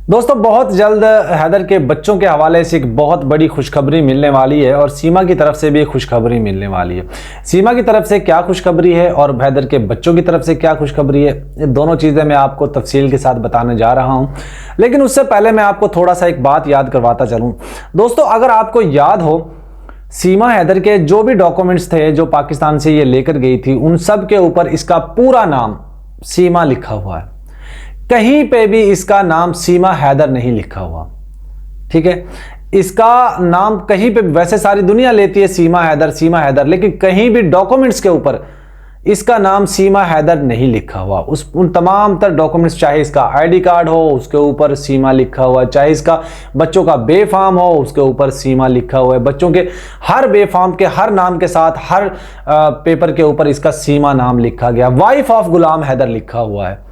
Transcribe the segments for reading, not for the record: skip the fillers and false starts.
दोस्तों बहुत जल्द हैदर के बच्चों के हवाले से एक बहुत बड़ी खुशखबरी मिलने वाली है और सीमा की तरफ से भी एक खुशखबरी मिलने वाली है। सीमा की तरफ से क्या खुशखबरी है और हैदर के बच्चों की तरफ से क्या खुशखबरी है, ये दोनों चीज़ें मैं आपको तफसील के साथ बताने जा रहा हूं। लेकिन उससे पहले मैं आपको थोड़ा सा एक बात याद करवाता चलूँ। दोस्तों अगर आपको याद हो, सीमा हैदर के जो भी डॉक्यूमेंट्स थे जो पाकिस्तान से ये लेकर गई थी, उन सब के ऊपर इसका पूरा नाम सीमा लिखा हुआ है। कहीं पे भी इसका नाम सीमा हैदर नहीं लिखा हुआ। ठीक है, इसका नाम कहीं पे, वैसे सारी दुनिया लेती है सीमा हैदर, लेकिन कहीं भी डॉक्यूमेंट्स के ऊपर इसका नाम सीमा हैदर नहीं लिखा हुआ। उन तमाम तर डॉक्यूमेंट्स, चाहे इसका आईडी कार्ड हो उसके ऊपर सीमा लिखा हुआ है, चाहे इसका बच्चों का बे फार्म हो उसके ऊपर सीमा लिखा हुआ है, बच्चों के हर बे फार्म के हर नाम के साथ हर पेपर के ऊपर इसका सीमा नाम लिखा गया। वाइफ ऑफ गुलाम हैदर लिखा हुआ है।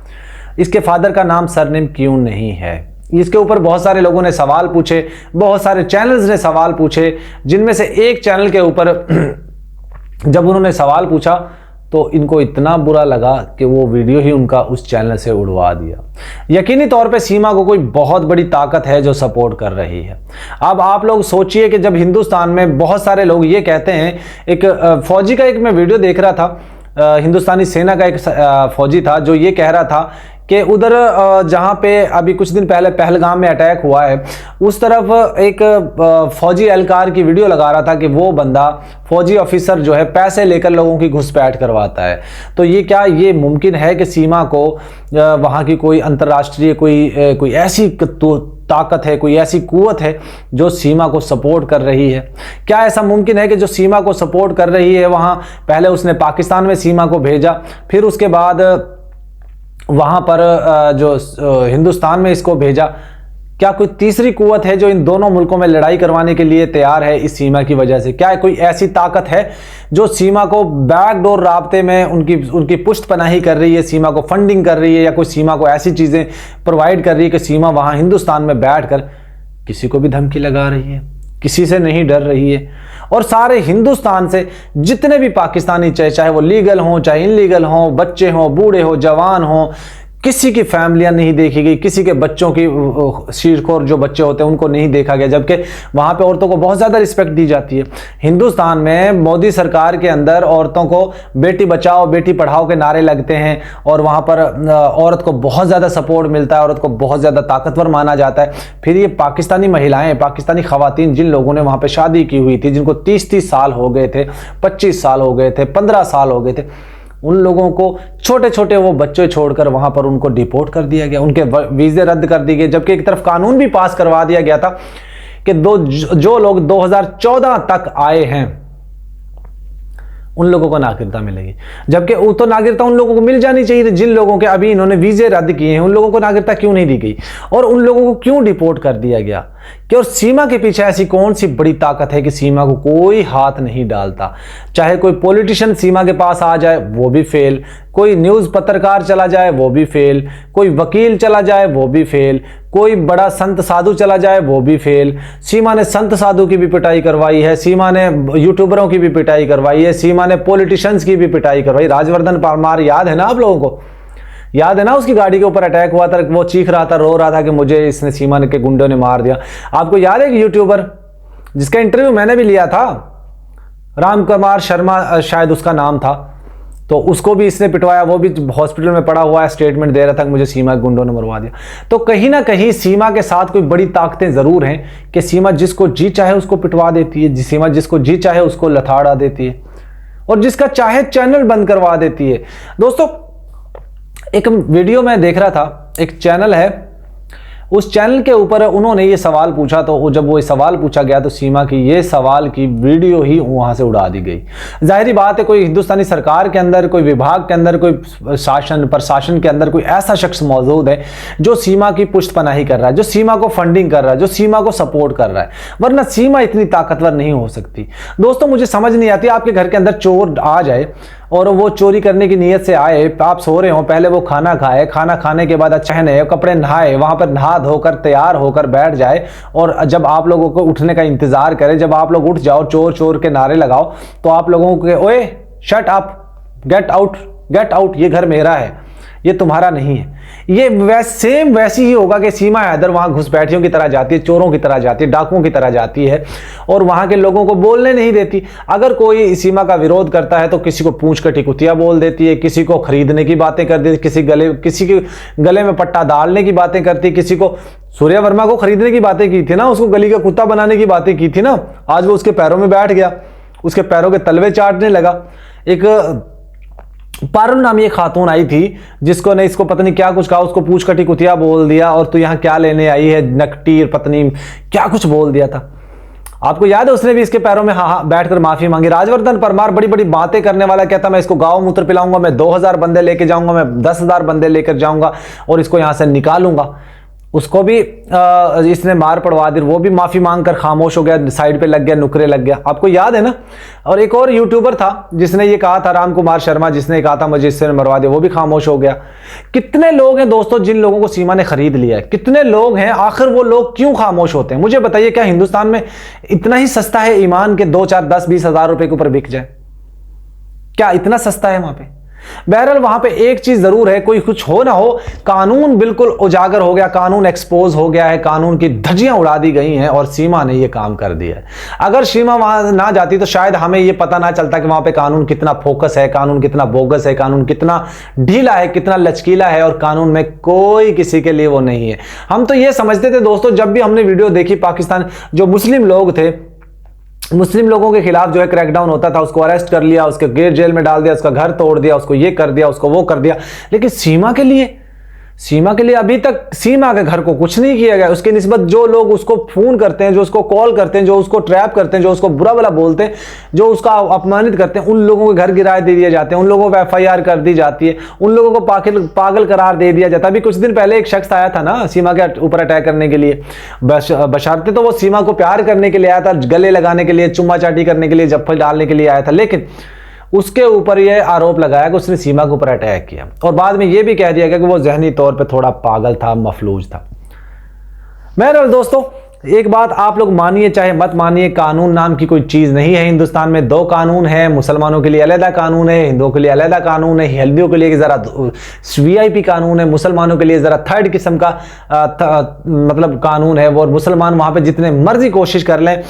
इसके फादर का नाम सरनेम क्यों नहीं है, इसके ऊपर बहुत सारे लोगों ने सवाल पूछे, बहुत सारे चैनल्स ने सवाल पूछे, जिनमें से एक चैनल के ऊपर जब उन्होंने सवाल पूछा तो इनको इतना बुरा लगा कि वो वीडियो ही उनका उस चैनल से उड़वा दिया। यकीनी तौर पे सीमा को कोई बहुत बड़ी ताकत है जो सपोर्ट कर रही है। अब आप लोग सोचिए कि जब हिंदुस्तान में बहुत सारे लोग ये कहते हैं, एक फौजी का एक मैं वीडियो देख रहा था, हिंदुस्तानी सेना का एक फौजी था जो ये कह रहा था कि उधर जहाँ पे अभी कुछ दिन पहले पहलगाम में अटैक हुआ है, उस तरफ एक फौजी एहलकार की वीडियो लगा रहा था कि वो बंदा फौजी ऑफिसर जो है पैसे लेकर लोगों की घुसपैठ करवाता है। तो ये क्या ये मुमकिन है कि सीमा को वहाँ की कोई अंतर्राष्ट्रीय कोई ऐसी ताकत है, कोई ऐसी कुव्वत है जो सीमा को सपोर्ट कर रही है? क्या ऐसा मुमकिन है कि जो सीमा को सपोर्ट कर रही है, वहाँ पहले उसने पाकिस्तान में सीमा को भेजा, फिर उसके बाद वहाँ पर जो हिंदुस्तान में इसको भेजा? क्या कोई तीसरी कुव्वत है जो इन दोनों मुल्कों में लड़ाई करवाने के लिए तैयार है इस सीमा की वजह से? क्या कोई ऐसी ताकत है जो सीमा को बैकडोर राब्ते में उनकी पुष्टपनाही कर रही है, सीमा को फंडिंग कर रही है, या कोई सीमा को ऐसी चीज़ें प्रोवाइड कर रही है कि सीमा वहाँ हिंदुस्तान में बैठकर किसी को भी धमकी लगा रही है, किसी से नहीं डर रही है? और सारे हिंदुस्तान से जितने भी पाकिस्तानी, चाहे वो लीगल हों चाहे इनलीगल हों, बच्चे हों बूढ़े हों जवान हों, किसी की फैमिलियां नहीं देखी गई, किसी के बच्चों की शीरखोर जो बच्चे होते हैं उनको नहीं देखा गया, जबकि वहां पे औरतों को बहुत ज़्यादा रिस्पेक्ट दी जाती है। हिंदुस्तान में मोदी सरकार के अंदर औरतों को बेटी बचाओ बेटी पढ़ाओ के नारे लगते हैं और वहां पर औरत को बहुत ज़्यादा सपोर्ट मिलता है, औरत को बहुत ज़्यादा ताकतवर माना जाता है। फिर ये पाकिस्तानी महिलाएं, पाकिस्तानी खवातीन, जिन लोगों ने वहाँ पर शादी की हुई थी, जिनको 30-30 साल हो गए थे, 25 साल हो गए थे, 15 साल हो गए थे, उन लोगों को छोटे छोटे वो बच्चे छोड़कर वहां पर उनको डिपोर्ट कर दिया गया, उनके वीज़े रद्द कर दिए गए। जबकि एक तरफ कानून भी पास करवा दिया गया था कि जो लोग 2014 तक आए हैं उन लोगों को नागरिकता मिलेगी, जबकि वो तो नागरिकता उन लोगों को मिल जानी चाहिए थी जिन लोगों के अभी इन्होंने वीज़े रद्द किए हैं। उन लोगों को नागरिकता क्यों नहीं दी गई और उन लोगों को क्यों डिपोर्ट कर दिया गया? कि और सीमा के पीछे ऐसी कौन सी बड़ी ताकत है कि सीमा को कोई हाथ नहीं डालता? चाहे कोई पॉलिटिशियन सीमा के पास आ जाए वो भी फेल, कोई न्यूज़ पत्रकार चला जाए वो भी फेल, कोई वकील चला जाए वो भी फेल, कोई बड़ा संत साधु चला जाए वो भी फेल। सीमा ने संत साधु की भी पिटाई करवाई है, सीमा ने यूट्यूबरों की भी पिटाई करवाई है, सीमा ने पॉलिटिशियंस की भी पिटाई करवाई। राजवर्धन परमार याद है ना आप लोगों को? याद है ना, उसकी गाड़ी के ऊपर अटैक हुआ था, वो चीख रहा था, रो रहा था कि मुझे इसने सीमा के गुंडों ने मार दिया। आपको याद है कि यूट्यूबर जिसका इंटरव्यू मैंने भी लिया था, राम कुमार शर्मा शायद उसका नाम था, तो उसको भी इसने पिटवाया, वो भी हॉस्पिटल में पड़ा हुआ है, स्टेटमेंट दे रहा था कि मुझे सीमा के गुंडों ने मरवा दिया। तो कहीं ना कहीं सीमा के साथ कोई बड़ी ताकतें जरूर हैं कि सीमा जिसको जी चाहे उसको पिटवा देती है, सीमा जिसको जी चाहे उसको लथाड़ा देती है और जिसका चाहे चैनल बंद करवा देती है। दोस्तों एक वीडियो में देख रहा था, एक चैनल है, उस चैनल के ऊपर उन्होंने ये सवाल पूछा, तो जब वो सवाल पूछा गया तो सीमा की ये सवाल की वीडियो ही वहाँ से उड़ा दी गई। जाहिर बात है कोई हिंदुस्तानी सरकार के अंदर, कोई विभाग के अंदर, कोई शासन प्रशासन के अंदर कोई ऐसा शख्स मौजूद है जो सीमा की पुष्टपनाही कर रहा है, जो सीमा को फंडिंग कर रहा है, जो सीमा को सपोर्ट कर रहा है, वरना सीमा इतनी ताकतवर नहीं हो सकती। दोस्तों मुझे समझ नहीं आती, आपके घर के अंदर चोर आ जाए और वो चोरी करने की नीयत से आए, आप सो रहे हो, पहले वो खाना खाए, खाना खाने के बाद अच्छा नए कपड़े नहाए, वहां पर नहा धोकर तैयार होकर बैठ जाए और जब आप लोगों को उठने का इंतजार करे, जब आप लोग उठ जाओ, चोर चोर के नारे लगाओ, तो आप लोगों के ओए शट अप, गेट आउट, ये घर मेरा है, ये तुम्हारा नहीं है। ये वैसी ही होगा कि सीमा हैदर वहां घुसपैठियों की तरह जाती है, चोरों की तरह जाती है, डाकुओं की तरह जाती है और वहां के लोगों को बोलने नहीं देती। अगर कोई सीमा का विरोध करता है तो किसी को पूंछ कर टिकुतिया बोल देती है, किसी को खरीदने की बातें कर देती, किसी के गले में पट्टा डालने की बातें करती, किसी को सूर्या वर्मा को खरीदने की बातें की थी ना, उसको गली का कुत्ता बनाने की बातें की थी ना, आज वो उसके पैरों में बैठ गया, उसके पैरों के तलवे चाटने लगा। एक पारुल नामी एक खातून आई थी जिसको ने इसको पता नहीं क्या कुछ कहा, उसको पूछ कटी कुतिया बोल दिया और तू यहाँ क्या लेने आई है नकटी पत्नी, क्या कुछ बोल दिया था। आपको याद है उसने भी इसके पैरों में हाँ बैठकर माफी मांगी। राजवर्धन परमार बड़ी बड़ी बातें करने वाला, कहता मैं इसको गाँव मूत्र पिलाऊंगा, मैं 2000 बंदे लेके जाऊंगा, मैं 10,000 बंदे लेकर जाऊंगा और इसको यहां से निकालूंगा। उसको भी इसने मार पड़वा दी, वो भी माफी मांगकर खामोश हो गया, साइड पे लग गया, नुकरे लग गया। आपको याद है ना। और एक और यूट्यूबर था जिसने ये कहा था, राम कुमार शर्मा, जिसने कहा था मुझे इससे मरवा दिया, वो भी खामोश हो गया। कितने लोग हैं दोस्तों जिन लोगों को सीमा ने खरीद लिया है, कितने लोग हैं, आखिर वो लोग क्यों खामोश होते हैं? मुझे बताइए, क्या हिंदुस्तान में इतना ही सस्ता है ईमान के 2, 4, 10, 20 हजार रुपए के ऊपर बिक जाए? क्या इतना सस्ता है वहां पे? बहरहाल वहां पे एक चीज जरूर है, कोई कुछ हो ना हो, कानून बिल्कुल उजागर हो गया, कानून एक्सपोज हो गया है, कानून की धज्जियां उड़ा दी गई हैं और सीमा ने ये काम कर दिया है। अगर सीमा वहां ना जाती तो शायद हमें ये पता ना चलता कि वहां पे कानून कितना फोकस है, कानून कितना बोगस है, कानून कितना ढीला है, कितना लचकीला है और कानून में कोई किसी के लिए वो नहीं है। हम तो ये समझते थे दोस्तों, जब भी हमने वीडियो देखी, पाकिस्तान जो मुस्लिम लोग थे, मुस्लिम लोगों के खिलाफ जो है क्रैकडाउन होता था, उसको अरेस्ट कर लिया, उसके गेट जेल में डाल दिया, उसका घर तोड़ दिया, उसको ये कर दिया, उसको वो कर दिया। लेकिन सीमा के लिए अभी तक सीमा के घर को कुछ नहीं किया गया। उसके निस्बत जो लोग उसको फोन करते हैं, जो उसको कॉल करते हैं, जो उसको ट्रैप करते हैं, जो उसको बुरा भला बोलते हैं, जो उसका अपमानित करते हैं, उन लोगों के घर गिराए दे दिए जाते हैं, उन लोगों को FIR कर दी जाती है, उन लोगों को पागल करार दे दिया जाता है। अभी कुछ दिन पहले एक शख्स आया था ना सीमा के ऊपर अटैक करने के लिए, बशर्ते तो वो सीमा को प्यार करने के लिए आया था, गले लगाने के लिए, चुम्मा चाटी करने के लिए, जफ्फल डालने के लिए आया था, लेकिन उसके ऊपर यह आरोप लगाया कि उसने सीमा के ऊपर अटैक किया और बाद में यह भी कह दिया गया कि वो जहनी तौर पे थोड़ा पागल था, मफलूज था। बहरहाल दोस्तों, एक बात आप लोग मानिए चाहे मत मानिए, कानून नाम की कोई चीज नहीं है हिंदुस्तान में। 2 कानून है, मुसलमानों के लिए अलग कानून है, हिंदुओं के लिए अलग कानून है, हिंदुओं के लिए जरा VIP कानून है, मुसलमानों के लिए जरा थर्ड किस्म का मतलब कानून है वो। और मुसलमान वहां पे जितने मर्जी कोशिश कर लें,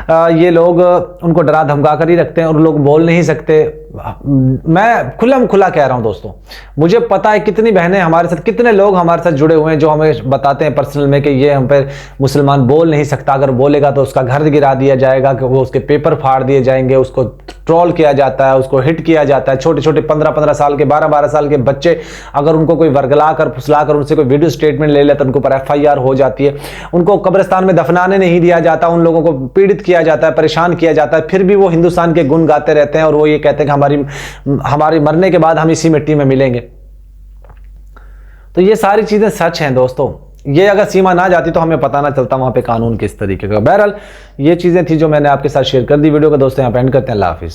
ये लोग उनको डरा धमका कर ही रखते हैं और लोग बोल नहीं सकते। मैं खुला कह रहा हूं दोस्तों, मुझे पता है कितनी बहनें हमारे साथ, कितने लोग हमारे साथ जुड़े हुए हैं जो हमें बताते हैं पर्सनल में कि ये हम पे मुसलमान बोल नहीं सकता, अगर बोलेगा तो उसका घर गिरा दिया जाएगा, कि वो उसके पेपर फाड़ दिए जाएंगे, उसको ट्रोल किया जाता है, उसको हिट किया जाता है। छोटे छोटे 15-15 साल के, 12-12 साल के बच्चे, अगर उनको कोई वर्गला कर फुसला कर उनसे कोई वीडियो स्टेटमेंट ले लेता तो उनके ऊपर FIR हो जाती है। उनको कब्रिस्तान में दफनाने नहीं दिया जाता, उन लोगों को पीड़ित किया जाता है, परेशान किया जाता है, फिर भी वो हिंदुस्तान के गुण गाते रहते हैं और वो ये कहते हैं कि हमारी मरने के बाद हम इसी मिट्टी में मिलेंगे। तो ये सारी चीजें सच हैं दोस्तों। ये अगर सीमा ना जाती तो हमें पता ना चलता वहां पे कानून किस तरीके का। बहरहाल ये चीजें थी जो मैंने आपके साथ शेयर कर दी। वीडियो को दोस्तों यहाँ पे एंड करते हैं। अल्लाह हाफिज।